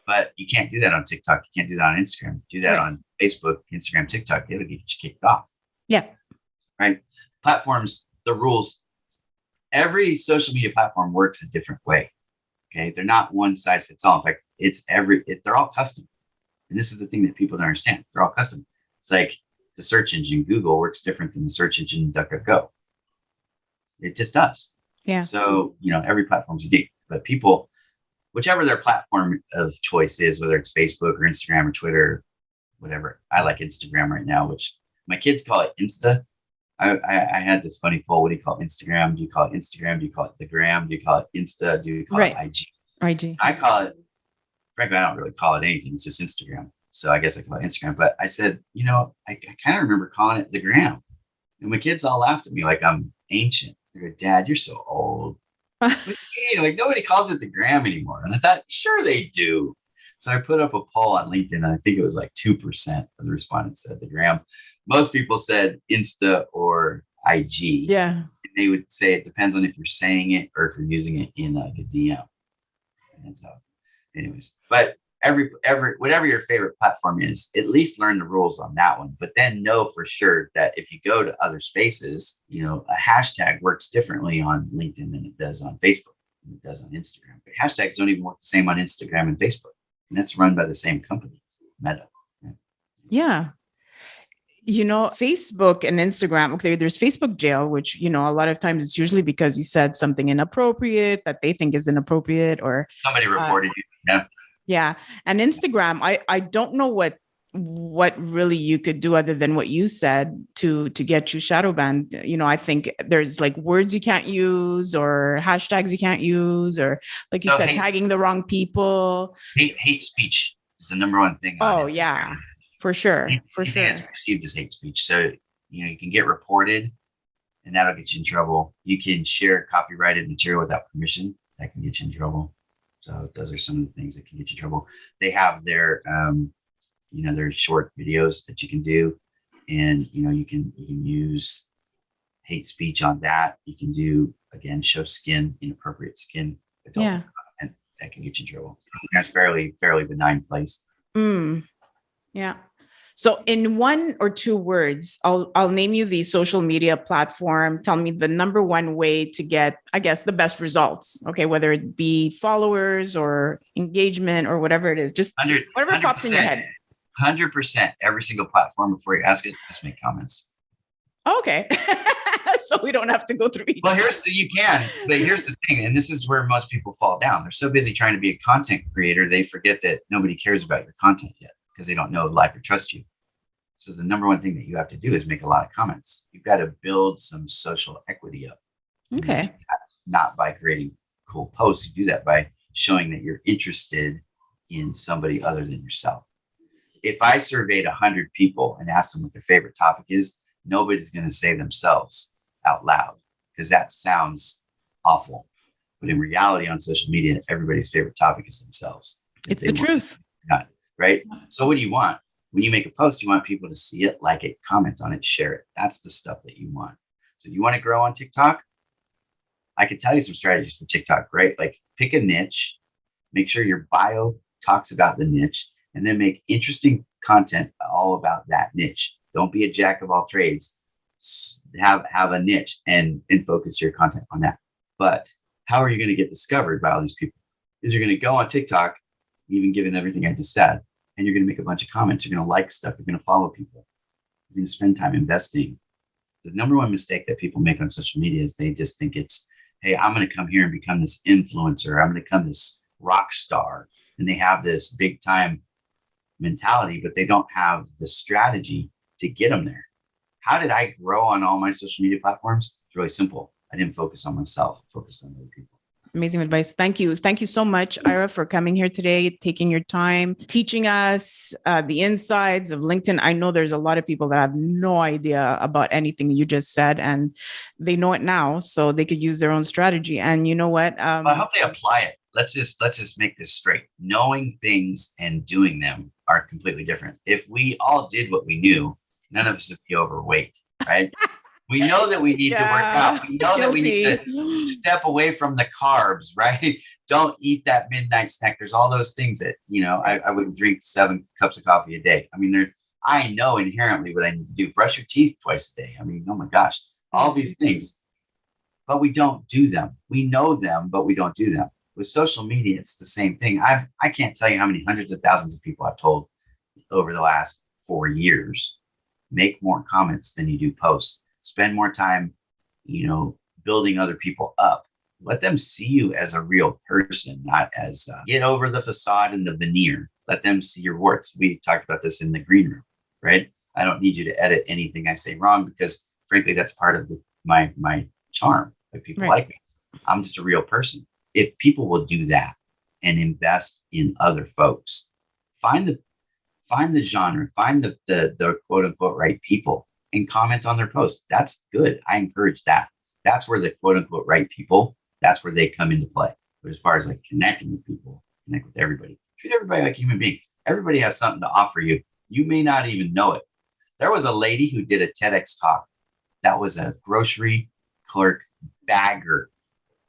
But you can't do that on TikTok. You can't do that on Instagram. Do that on Facebook, Instagram, TikTok. It'll get you kicked off. Yeah. Right. Platforms, the rules. Every social media platform works a different way. Okay. They're not one size fits all. In fact, they're all custom. And this is the thing that people don't understand. They're all custom. It's like the search engine Google works different than the search engine DuckDuckGo. It just does. Yeah. So, every platform's unique, but people, whichever their platform of choice is, whether it's Facebook or Instagram or Twitter, whatever. I like Instagram right now, which my kids call it Insta. I had this funny poll. What do you call Instagram? Do you call it Instagram? Do you call it the gram? Do you call it Insta? Do you call it IG? IG. I call it, frankly, I don't really call it anything. It's just Instagram. So I guess I call it Instagram. But I said, I kind of remember calling it the gram. And my kids all laughed at me like I'm ancient. They go, Dad, you're so old. Like nobody calls it the gram anymore. And I thought, sure they do. So I put up a poll on LinkedIn, and I think it was like 2% of the respondents said the gram. Most people said Insta or IG. Yeah. And they would say it depends on if you're saying it or if you're using it in like a DM. And so, anyways, but whatever your favorite platform is, at least learn the rules on that one. But then know for sure that if you go to other spaces, a hashtag works differently on LinkedIn than it does on Facebook, than it does on Instagram. But hashtags don't even work the same on Instagram and Facebook. And that's run by the same company, Meta. Yeah. Facebook and Instagram, okay, there's Facebook jail, which, a lot of times it's usually because you said something inappropriate that they think is inappropriate or somebody reported you. Yeah. Yeah. And Instagram, I don't know what really you could do other than what you said to get you shadow banned. I think there's like words you can't use or hashtags you can't use, or like you said, tagging the wrong people. Hate speech is the number one thing. Oh, yeah, for sure. For sure. It's perceived as hate speech. So, you can get reported and that'll get you in trouble. You can share copyrighted material without permission. That can get you in trouble. So those are some of the things that can get you in trouble. They have their, their short videos that you can do, and you can use hate speech on that. You can do show inappropriate skin content that can get you in trouble. That's fairly benign place. Yeah. So in 1 or 2 words, I'll name you the social media platform. Tell me the number one way to get, I guess, the best results. Okay. Whether it be followers or engagement or whatever it is, just whatever pops in your head. 100% every single platform. Before you ask it, just make comments. Okay. So we don't have to go through each. Well, you can, but here's the thing. And this is where most people fall down. They're so busy trying to be a content creator. They forget that nobody cares about your content yet, because they don't know, like, or trust you. So the number one thing that you have to do is make a lot of comments. You've got to build some social equity up. Okay. Not by creating cool posts. You do that by showing that you're interested in somebody other than yourself. If I surveyed 100 people and asked them what their favorite topic is, nobody's going to say themselves out loud, because that sounds awful. But in reality, on social media, everybody's favorite topic is themselves. It's the truth. Not, right? So what do you want? When you make a post, you want people to see it, like it, comment on it, share it. That's the stuff that you want. So you want to grow on TikTok? I could tell you some strategies for TikTok, right? Like pick a niche, make sure your bio talks about the niche, and then make interesting content all about that niche. Don't be a jack of all trades. Have a niche and focus your content on that. But how are you going to get discovered by all these people? Is you're going to go on TikTok, even given everything I just said, and you're going to make a bunch of comments. You're going to like stuff. You're going to follow people. You're going to spend time investing. The number one mistake that people make on social media is they just think it's, hey, I'm going to come here and become this influencer. I'm going to become this rock star. And they have this big time mentality, but they don't have the strategy to get them there. How did I grow on all my social media platforms? It's really simple. I didn't focus on myself, I focused on other people. Amazing advice. Thank you. Thank you so much, Ira, for coming here today, taking your time, teaching us the insides of LinkedIn. I know there's a lot of people that have no idea about anything you just said, and they know it now, so they could use their own strategy. And you know what? I hope they apply it. Let's just make this straight. Knowing things and doing them are completely different. If we all did what we knew, none of us would be overweight, right? We know that we need to work out. We know that we need to step away from the carbs, right? Don't eat that midnight snack. There's all those things that, I wouldn't drink 7 cups of coffee a day. I mean, I know inherently what I need to do. Brush your teeth twice a day. I mean, oh my gosh, all these things, but we don't do them. We know them, but we don't do them. With social media, it's the same thing. I can't tell you how many hundreds of thousands of people I've told over the last 4 years, make more comments than you do posts. Spend more time, building other people up. Let them see you as a real person, not as get over the facade and the veneer. Let them see your warts. We talked about this in the green room, right? I don't need you to edit anything I say wrong because, frankly, that's part of my charm. If people like me, I'm just a real person. If people will do that and invest in other folks, find the genre, find the quote unquote right people, and comment on their posts. That's good. I encourage that. That's where the quote unquote right people, that's where they come into play. But as far as like connecting with people, connect with everybody, treat everybody like a human being. Everybody has something to offer you. You may not even know it. There was a lady who did a TEDx talk that was a grocery clerk bagger.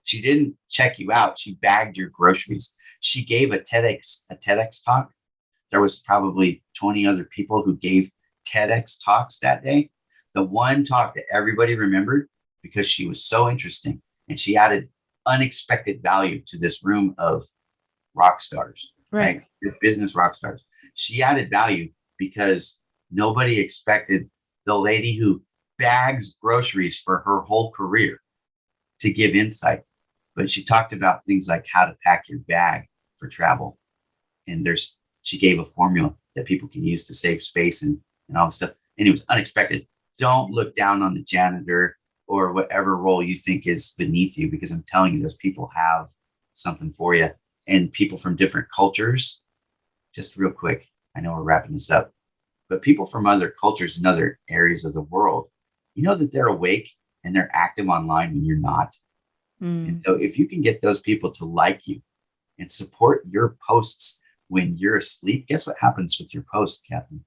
She didn't check you out. She bagged your groceries. She gave a TEDx talk. There was probably 20 other people who gave TEDx talks that day. The one talk that everybody remembered because she was so interesting and she added unexpected value to this room of rock stars, right? Business rock stars. She added value because nobody expected the lady who bags groceries for her whole career to give insight. But she talked about things like how to pack your bag for travel. And she gave a formula that people can use to save space and all this stuff. And it was unexpected. Don't look down on the janitor or whatever role you think is beneath you, because I'm telling you, those people have something for you. And people from different cultures, just real quick, I know we're wrapping this up, but people from other cultures and other areas of the world, you know that they're awake and they're active online when you're not. And so if you can get those people to like you and support your posts when you're asleep, guess what happens with your posts, Catherine?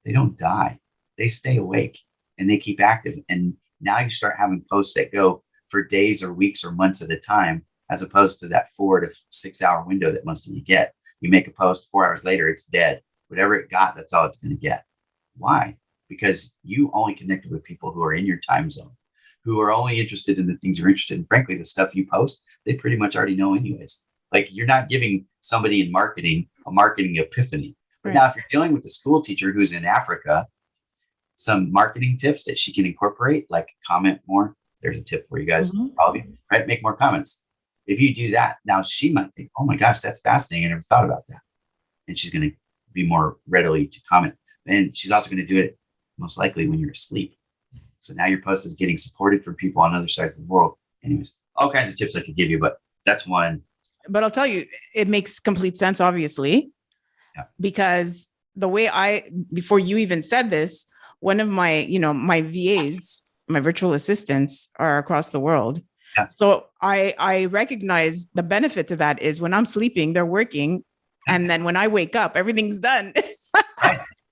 They don't die. They stay awake and they keep active. And now you start having posts that go for days or weeks or months at a time, as opposed to that 4 to 6 hour window that most of you get. You make a post, 4 hours later, it's dead. Whatever it got, that's all it's going to get. Why? Because you only connected with people who are in your time zone, who are only interested in the things you're interested in. Frankly, the stuff you post, they pretty much already know anyways. Like, you're not giving somebody in marketing a marketing epiphany. But now if you're dealing with a school teacher who's in Africa, some marketing tips that she can incorporate, like comment more. There's a tip for you guys, probably, right? Make more comments. If you do that, now she might think, oh my gosh, that's fascinating. I never thought about that. And she's going to be more readily to comment. And she's also going to do it most likely when you're asleep. So now your post is getting supported from people on other sides of the world. Anyways, all kinds of tips I could give you, but that's one. But I'll tell you, it makes complete sense, obviously, because the way before you even said this, one of my, my VAs, my virtual assistants are across the world. Yeah. So I recognize the benefit to that is when I'm sleeping, they're working. And then when I wake up, everything's done.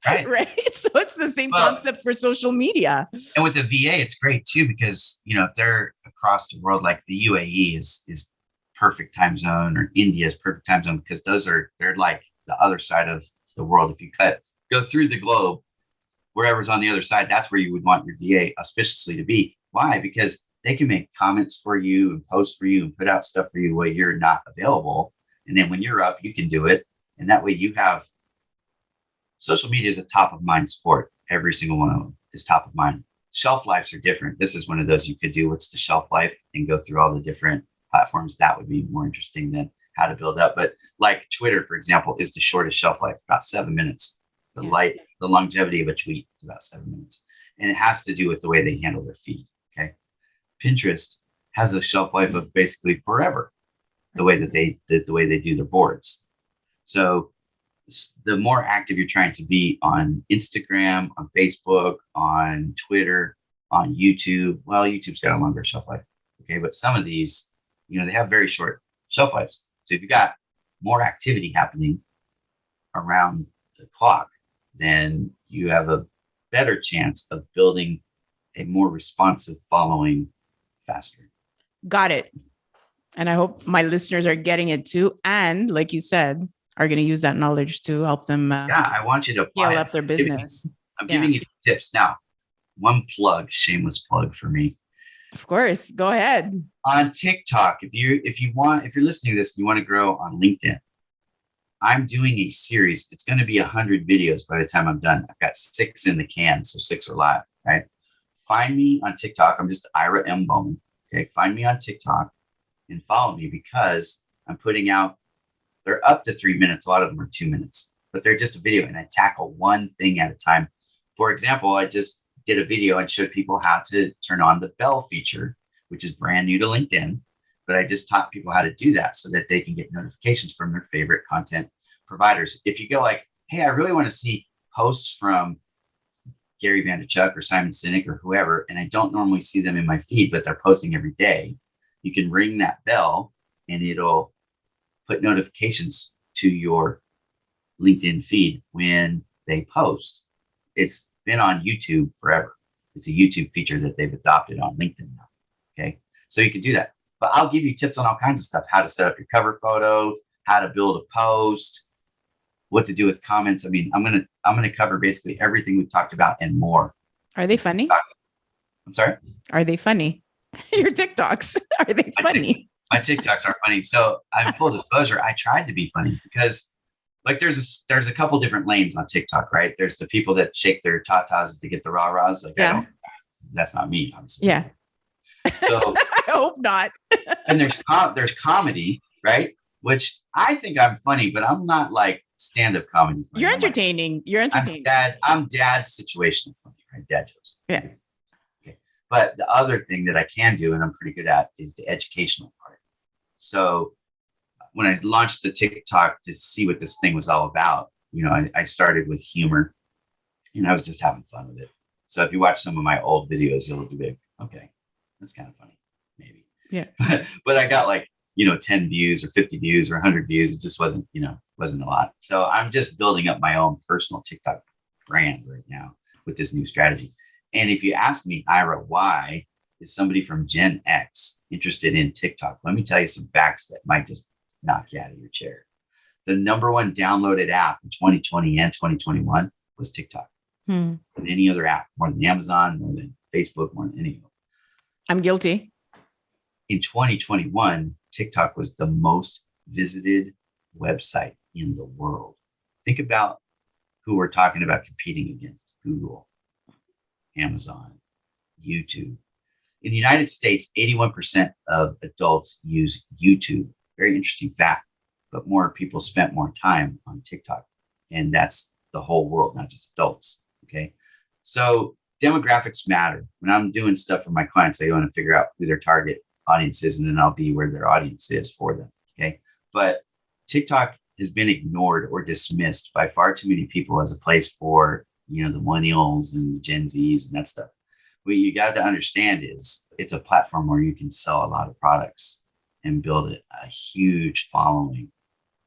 Right. So it's the same concept for social media. And with the VA, it's great too, because, if they're across the world, like the UAE is perfect time zone, or India is perfect time zone, because they're like the other side of the world. If you go through the globe, wherever's on the other side, that's where you would want your VA auspiciously to be. Why? Because they can make comments for you and post for you and put out stuff for you while you're not available. And then when you're up, you can do it. And that way you have social media is a top of mind sport. Every single one of them is top of mind. Shelf lives are different. This is one of those you could do what's the shelf life and go through all the different platforms. That would be more interesting than how to build up. But like Twitter, for example, is the shortest shelf life, about 7 minutes. The longevity of a tweet is about 7 minutes. And it has to do with the way they handle their feed. Okay. Pinterest has a shelf life of basically forever, the way they do their boards. So the more active you're trying to be on Instagram, on Facebook, on Twitter, on YouTube, well, YouTube's got a longer shelf life. Okay. But some of these, they have very short shelf lives. So if you got more activity happening around the clock, then you have a better chance of building a more responsive following faster. Got it. And I hope my listeners are getting it too. And like you said, are going to use that knowledge to help them I want you to scale up their business. I'm giving you some tips. Now, one shameless plug for me. Of course. Go ahead. On TikTok, if you're listening to this and you want to grow on LinkedIn, I'm doing a series. It's going to be 100 videos by the time I'm done. I've got 6 in the can, so 6 are live, right? Find me on TikTok. I'm just Ira M. Bowman. Okay. Find me on TikTok and follow me because I'm putting out, they're up to 3 minutes. A lot of them are 2 minutes, but they're just a video and I tackle one thing at a time. For example, I just did a video and showed people how to turn on the bell feature, which is brand new to LinkedIn. But I just taught people how to do that so that they can get notifications from their favorite content providers. If you go like, hey, I really want to see posts from Gary Vaynerchuk or Simon Sinek or whoever, and I don't normally see them in my feed, but they're posting every day, you can ring that bell and it'll put notifications to your LinkedIn feed when they post. It's been on YouTube forever. It's a YouTube feature that they've adopted on LinkedIn now. Okay. So you can do that. But I'll give you tips on all kinds of stuff, how to set up your cover photo, how to build a post, what to do with comments. I mean, I'm gonna cover basically everything we've talked about and more. Are they funny? I'm sorry? Are they funny? Your TikToks, are they funny? My TikToks are funny. So I'm full disclosure, I tried to be funny because like there's a couple different lanes on TikTok, right? There's the people that shake their tatas to get the rah-rahs. Like, that's not me, obviously. Yeah. So I hope not. And there's comedy, right? Which I think I'm funny, but I'm not like stand-up comedy funny. You're entertaining. You're entertaining. I'm dad situational funny, right? Dad jokes. Yeah. Okay. But the other thing that I can do, and I'm pretty good at, is the educational part. So when I launched the TikTok to see what this thing was all about, I started with humor and I was just having fun with it. So if you watch some of my old videos, you'll be like, okay, that's kind of funny, maybe. Yeah. But I got like, 10 views or 50 views or 100 views. It just wasn't a lot. So I'm just building up my own personal TikTok brand right now with this new strategy. And if you ask me, Ira, why is somebody from Gen X interested in TikTok? Let me tell you some facts that might just knock you out of your chair. The number one downloaded app in 2020 and 2021 was TikTok. Than any other app, more than Amazon, more than Facebook, more than any of them. I'm guilty. In 2021, TikTok was the most visited website in the world. Think about who we're talking about competing against: Google, Amazon, YouTube. In the United States, 81% of adults use YouTube. Very interesting fact, but more people spent more time on TikTok. And that's the whole world, not just adults. Okay. So demographics matter. When I'm doing stuff for my clients, I want to figure out who their target audience is, and then I'll be where their audience is for them. Okay. But TikTok has been ignored or dismissed by far too many people as a place for, the millennials and Gen Zs and that stuff. What you got to understand is it's a platform where you can sell a lot of products and build a huge following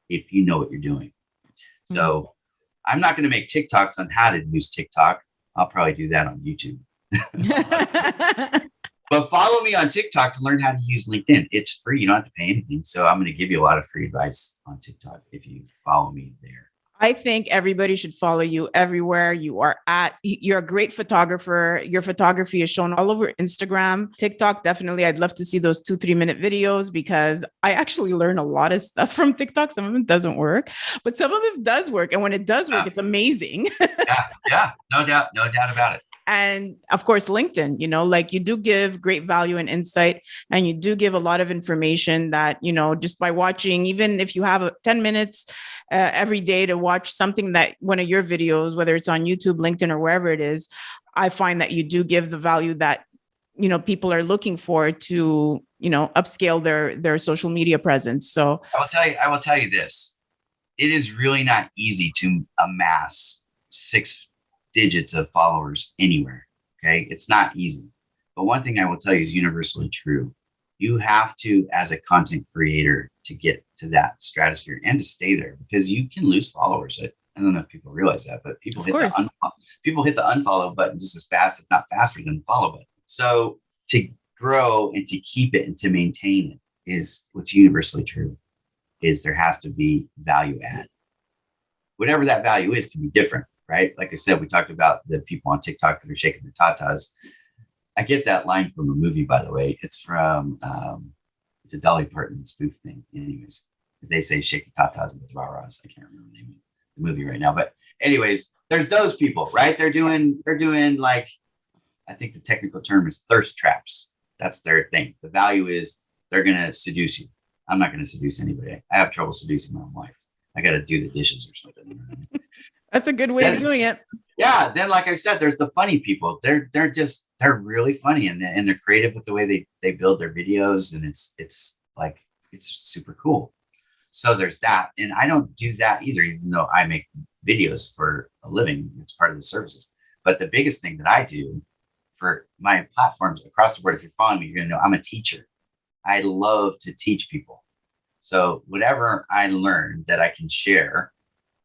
if you know what you're doing. So I'm not going to make TikToks on how to use TikTok. I'll probably do that on YouTube. But follow me on TikTok to learn how to use LinkedIn. It's free. You don't have to pay anything. So I'm going to give you a lot of free advice on TikTok if you follow me there. I think everybody should follow you everywhere you are at. You're a great photographer. Your photography is shown all over Instagram, TikTok. Definitely. I'd love to see those 2-3 minute videos because I actually learn a lot of stuff from TikTok. Some of it doesn't work, but some of it does work. And when it does work, it's amazing. Yeah. No doubt about it. And of course, LinkedIn, like you do give great value and insight, and you do give a lot of information that, just by watching, even if you have 10 minutes every day to watch something that one of your videos, whether it's on YouTube, LinkedIn, or wherever it is, I find that you do give the value that, people are looking for to, upscale their social media presence. So I will tell you this. It is really not easy to amass 6 digits of followers anywhere. Okay. It's not easy. But one thing I will tell you is universally true. You have to, as a content creator, to get to that stratosphere and to stay there, because you can lose followers. I don't know if people realize that, but people hit the unfollow button just as fast, if not faster, than the follow button. So to grow and to keep it and to maintain it is what's universally true, is there has to be value add. Whatever that value is can be different. Right? Like I said, we talked about the people on TikTok that are shaking their tatas. I get that line from a movie, by the way. It's from, it's a Dolly Parton spoof thing. Anyways, they say shake the tatas and the rah-rahs. I can't remember the name of the movie right now. But anyways, there's those people, right? They're doing like, I think the technical term is thirst traps. That's their thing. The value is they're going to seduce you. I'm not going to seduce anybody. I have trouble seducing my own wife. I got to do the dishes or something. You know what I mean? That's a good way of doing it. Yeah. Then, like I said, there's the funny people. They're really funny, and they're creative with the way they build their videos, and it's super cool. So there's that. And I don't do that either, even though I make videos for a living. It's part of the services. But the biggest thing that I do for my platforms across the board, if you're following me, you're going to know I'm a teacher. I love to teach people. So whatever I learn that I can share,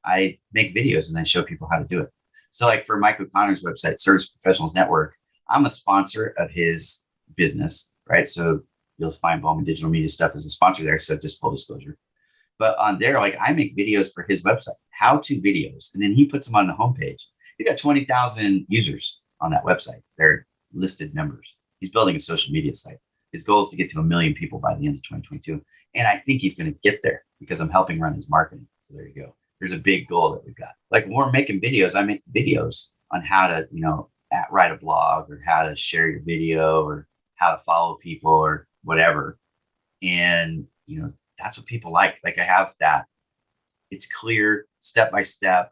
I make videos and then show people how to do it. So like for Mike O'Connor's website, Service Professionals Network, I'm a sponsor of his business, right? So you'll find Bowman Digital Media stuff as a sponsor there. So just full disclosure. But on there, like I make videos for his website, how-to videos, and then he puts them on the homepage. He got 20,000 users on that website. They're listed members. He's building a social media site. His goal is to get to 1 million people by the end of 2022. And I think he's going to get there because I'm helping run his marketing. So there you go. There's a big goal that we've got. Like when we're making videos, I make videos on how to, write a blog or how to share your video or how to follow people or whatever. And, that's what people like. Like I have that. It's clear, step by step.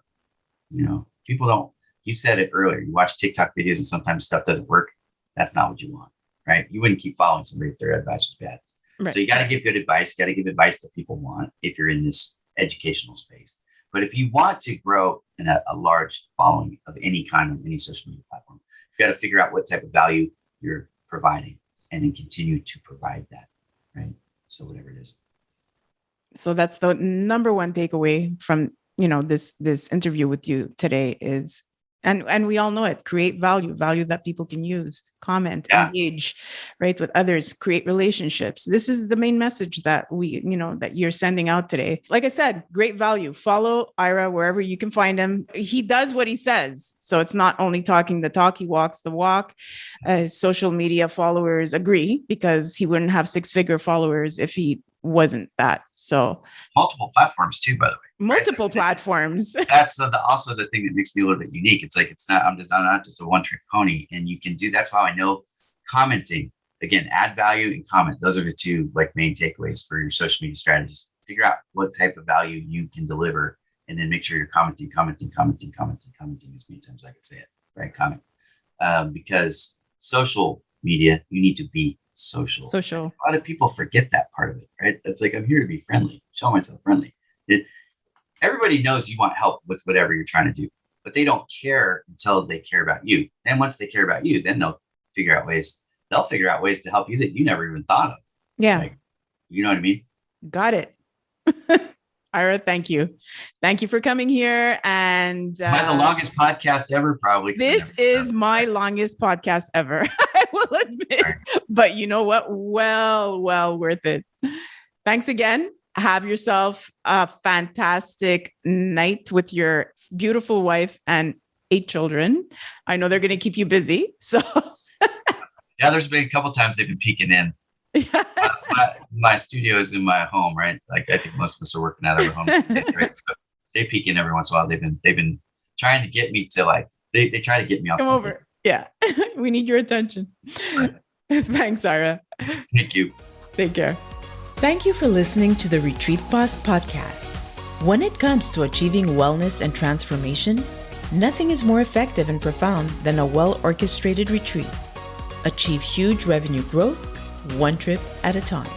People don't, you said it earlier, you watch TikTok videos and sometimes stuff doesn't work. That's not what you want, right? You wouldn't keep following somebody if their advice is bad. Right. So you got to give good advice. You got to give advice that people want if you're in this educational space. But if you want to grow in a large following of any kind on any social media platform, you've got to figure out what type of value you're providing and then continue to provide that, right? So whatever it is. So that's the number one takeaway from, this interview with you today is, and we all know it, create value that people can use, comment, engage, right, with others, create relationships. This is the main message that that you're sending out today. Like I said, great value. Follow Ira wherever you can find him. He does what he says. So it's not only talking the talk, he walks the walk. Social media followers agree because he wouldn't have 6-figure followers if he wasn't that. So multiple platforms too, by the way. Multiple platforms. That's also the thing that makes me a little bit unique. It's like I'm not just a one-trick pony, and you can do. That's how I know commenting. Again, add value and comment. Those are the two main takeaways for your social media strategies. Figure out what type of value you can deliver, and then make sure you're commenting as many times as I can say it. Right, comment. Because social media, you need to be social. A lot of people forget that part of it, right? It's like, I'm here to be friendly, show myself friendly. Everybody knows you want help with whatever you're trying to do, but they don't care until they care about you. And once they care about you, then they'll figure out ways to help you that you never even thought of. Yeah. You know what I mean? Got it. Ira, thank you. Thank you for coming here. And the longest podcast ever, probably. This is my longest podcast ever, I will admit. Right. But you know what? Well worth it. Thanks again. Have yourself a fantastic night with your beautiful wife and 8 children. I know they're going to keep you busy. So yeah, there's been a couple times they've been peeking in. My studio is in my home, right? Like I think most of us are working out of our home. Right? So they peek in every once in a while. They've been trying to get me to like they try to get me off. Come over. Yeah, we need your attention. Right. Thanks, Ira. Thank you. Take care. Thank you for listening to the Retreat Boss podcast. When it comes to achieving wellness and transformation, nothing is more effective and profound than a well-orchestrated retreat. Achieve huge revenue growth, one trip at a time.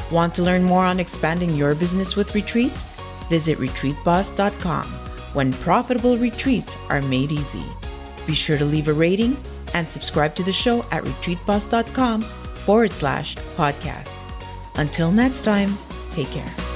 Want to learn more on expanding your business with retreats? Visit retreatboss.com, when profitable retreats are made easy. Be sure to leave a rating and subscribe to the show at retreatboss.com/podcast. Until next time, take care.